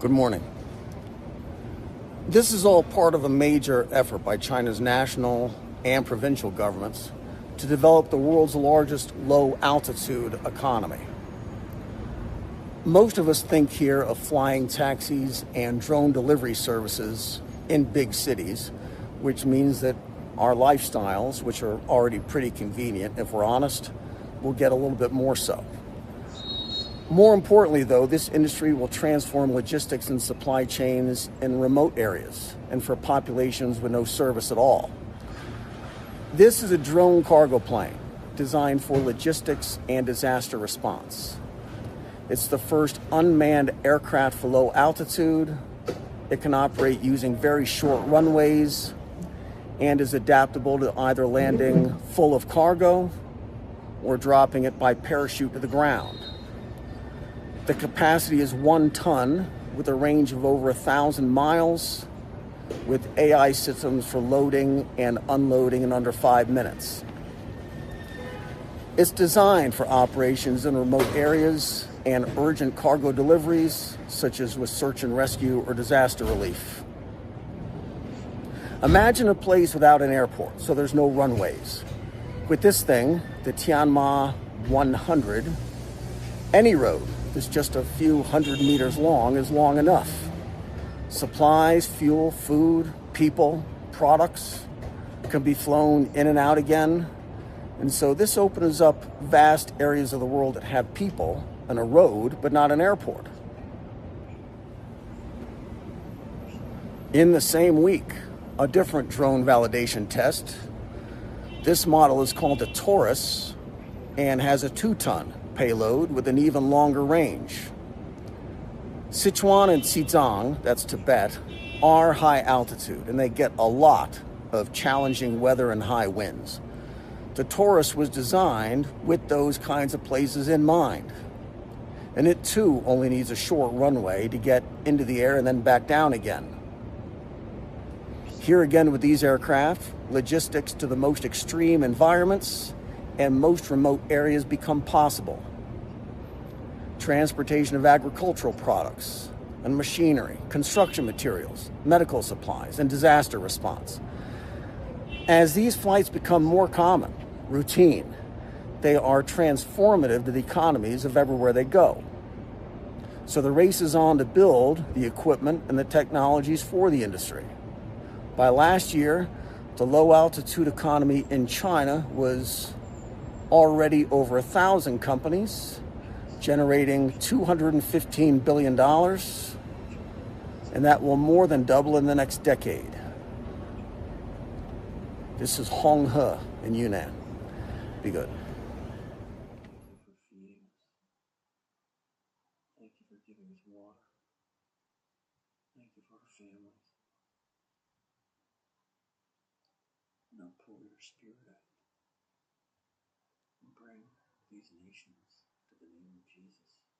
Good morning. This is all part of a major effort by China's national and provincial governments to develop the world's largest low-altitude economy. Most of us think here of flying taxis and drone delivery services in big cities, which means that our lifestyles, which are already pretty convenient, if we're honest, will get a little bit more so. More importantly, though, this industry will transform logistics and supply chains in remote areas and for populations with no service at all. This is a drone cargo plane designed for logistics and disaster response. It's the first unmanned aircraft for low altitude. It can operate using very short runways and is adaptable to either landing full of cargo or dropping it by parachute to the ground. The capacity is 1 ton with a range of over 1,000 miles with AI systems for loading and unloading in under 5 minutes. It's designed for operations in remote areas and urgent cargo deliveries, such as with search and rescue or disaster relief. Imagine a place without an airport, so there's no runways. With this thing, the Tianma 100, any road that's just a few hundred meters long is long enough. Supplies, fuel, food, people, products can be flown in and out again. And so this opens up vast areas of the world that have people and a road, but not an airport. In the same week, a different drone validation test. This model is called the Taurus and has a 2-ton payload with an even longer range. Sichuan and Xizang, that's Tibet, are high altitude and they get a lot of challenging weather and high winds. The Taurus was designed with those kinds of places in mind. And it too only needs a short runway to get into the air and then back down again. Here again with these aircraft, logistics to the most extreme environments and most remote areas become possible. Transportation of agricultural products and machinery, construction materials, medical supplies, and disaster response. As these flights become more common, routine, they are transformative to the economies of everywhere they go. So the race is on to build the equipment and the technologies for the industry. By last year, the low-altitude economy in China was already over 1,000 companies, generating $215 billion, and that will more than double in the next decade. This is Honghe in Yunnan. Be good. Thank you for giving us water. Thank you for our families. Now pour your spirit out and bring these nations to the name of Jesus.